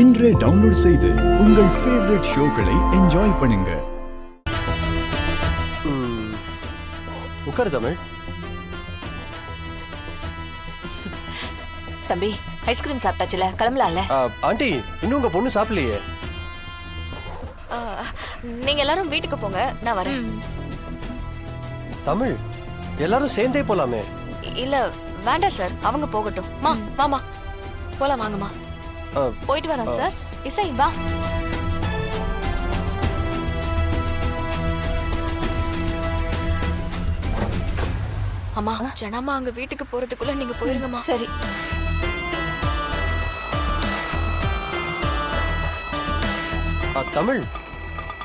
இன்றே டவுன்லோட் செய்து உங்கள் ஃபேவரட் ஷோக்களை என்ஜாய் பண்ணுங்க. உட்காரு தமிழ். தம்பி ஐஸ்கிரீம் சாப்பிட்டாச்சுல, கிளம்பலாம்ல? ஆண்டி இன்னும் உங்க பொண்ணு சாப்பிடலையே. நீங்க எல்லாரும் வீட்டுக்கு போங்க, நான் வரேன். தமிழ் எல்லாரும் சேர்ந்தே போலாமே. இல்ல வேண்டாம் சார், அவங்க போகட்டும். மாமா போலாம், வாங்கம்மா. போயிட்டு வரேன் சார். இசை வா. அம்மா ஜனமா அங்க வீட்டுக்கு போறதுக்குள்ள நீங்க போயிருங்கம்மா. சரி. தமிழ்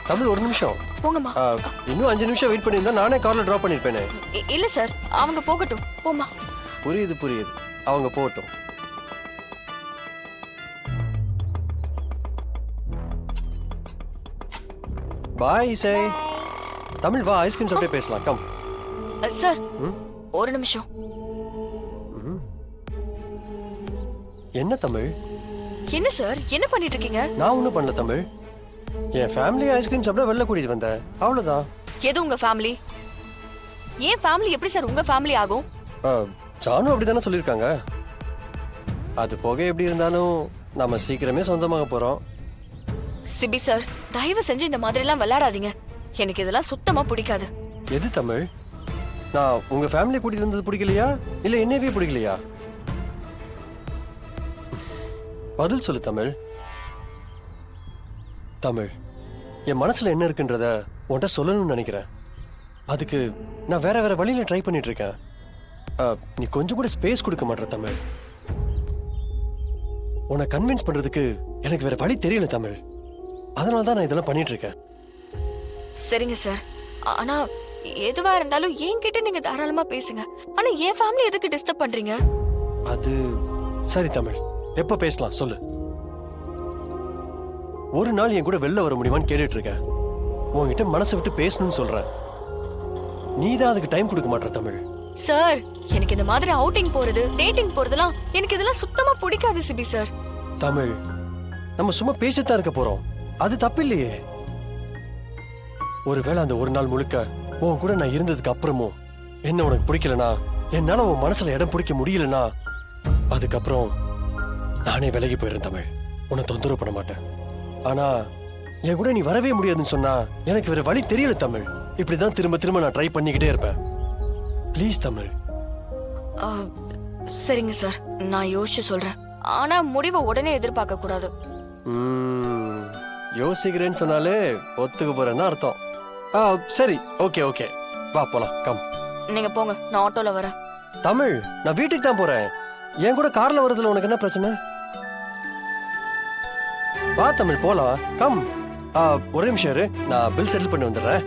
தமிழ் ஒரு நிமிஷம் போங்கம்மா. இன்னும் 5 நிமிஷம் வெயிட் பண்ணியிருந்தா நானே கார்ல டிராப் பண்ணிருப்பேனே. இல்ல சார், அவங்க போகட்டும். போமா. புரியுது புரியுது, அவங்க போகட்டும். பாய் இசை. தமிழ் வா, ஐஸ்கிரீம் சாப்பிட்டே பேசலாம். கம் சார், ஒரு நிமிஷம். என்ன தமிழ்? என்ன சார், என்ன பண்ணிட்டு இருக்கீங்க? நான் ஒன்றும் பண்ணல தமிழ். என் ஃபேமிலி ஐஸ்கிரீம் சாப்பிட வெளில கூட்டிட்டு வந்தேன், அவ்வளவுதான். எது உங்க ஃபேமிலி? ஏன் ஃபேமிலி எப்படி சார் உங்க ஃபேமிலி ஆகும்? ஜானு அப்படிதானே சொல்லியிருக்காங்க. அது போக எப்படி இருந்தாலும் நம்ம சீக்கிரமே சொந்தமாக போறோம். சிபி சார், தயவு செஞ்சு இந்த மாதிரி எல்லாம் விளையாடாதீங்க. எனக்கு இதெல்லாம் சுத்தமா பிடிக்காது. எது தமிழ்? நான் உங்க ஃபேமிலி கூட்டிட்டு வந்தது பிடிக்கலையா இல்ல என்னவே பிடிக்கலையா? பதில் சொல்லு தமிழ். தமிழ், என் மனசுல என்ன இருக்குன்றத உன்கிட்ட சொல்லணும்னு நினைக்கிறேன். அதுக்கு நான் வேற வேற வழியில ட்ரை பண்ணிட்டு இருக்கேன். நீ கொஞ்சம் கூட ஸ்பேஸ் கொடுக்க மாட்டேற தமிழ். உன்னை கன்வின்ஸ் பண்றதுக்கு எனக்கு வேற வழி தெரியல தமிழ். அதனால தான் நான் இதெல்லாம் பண்ணிட்டு இருக்கேன். சரிங்க சார், ஆனா எதுவா இருந்தாலும் என்கிட்ட நீங்க தாராளமா பேசுங்க. ஆனா என் ஃபேமிலி எதுக்கு டிஸ்டர்ப் பண்றீங்க? அது சரி தமிழ், எப்ப பேசலாம் சொல்லு. ஒரு நாள் என் கூட வெளில வர முடியுமான்னு கேட்டுட்டு இருக்கேன். உன்கிட்ட மனசை விட்டு பேசணும்னு சொல்றேன். நீதான் அதுக்கு டைம் கொடுக்க மாட்டேற தமிழ். சார், எனக்கு இந்த மாதிரி அவுட்டிங் போறது, டேட்டிங் போறதெல்லாம் எனக்கு இதெல்லாம் சுத்தமா பிடிக்காது சிபி சார். தமிழ், நம்ம சும்மா பேசித்தான் இருக்க போறோம், அது தப்பு இல்லையே. ஒருவேளை அந்த ஒரு நாள் முழுக்க உன் கூட நான் இருந்ததுக்கு அப்புறமும் என்ன உனக்கு பிடிக்கலனா, என்னால உன் மனசுல இடம் பிடிக்க முடியலனா, அதுக்கப்புறம் நானே விலகி போயிடுறேன் தமிழ். உன்னை தொந்தரவு பண்ண மாட்டேன். ஆனா என் கூட நீ வரவே முடியாதுன்னு சொன்னா எனக்கு வேற வழி தெரியல தமிழ். இப்படிதான் திரும்ப திரும்ப நான் ட்ரை பண்ணிக்கிட்டே இருப்பேன். ப்ளீஸ் தமிழ். சரிங்க சார், நான் யோசிச்சு சொல்றேன். ஆனா முடிவை உடனே எதிர்பார்க்க கூடாது. யோசிக்கிறேன்னு சொன்னாலே ஒத்துக்க போறேன்னு அர்த்தம். சரி, ஓகே ஓகே, வா போலாம். கம். நீங்க போங்க, நான் ஆட்டோல வரேன். தமிழ், நான் வீட்டுக்கு தான் போறேன். என் கூட கார்ல வரதுல உனக்கு என்ன பிரச்சனை? வா தமிழ், போலாம். கம். ஒரு நிமிஷம் இரு, நான் பில் செட்டில் பண்ணி வந்துடுறேன்.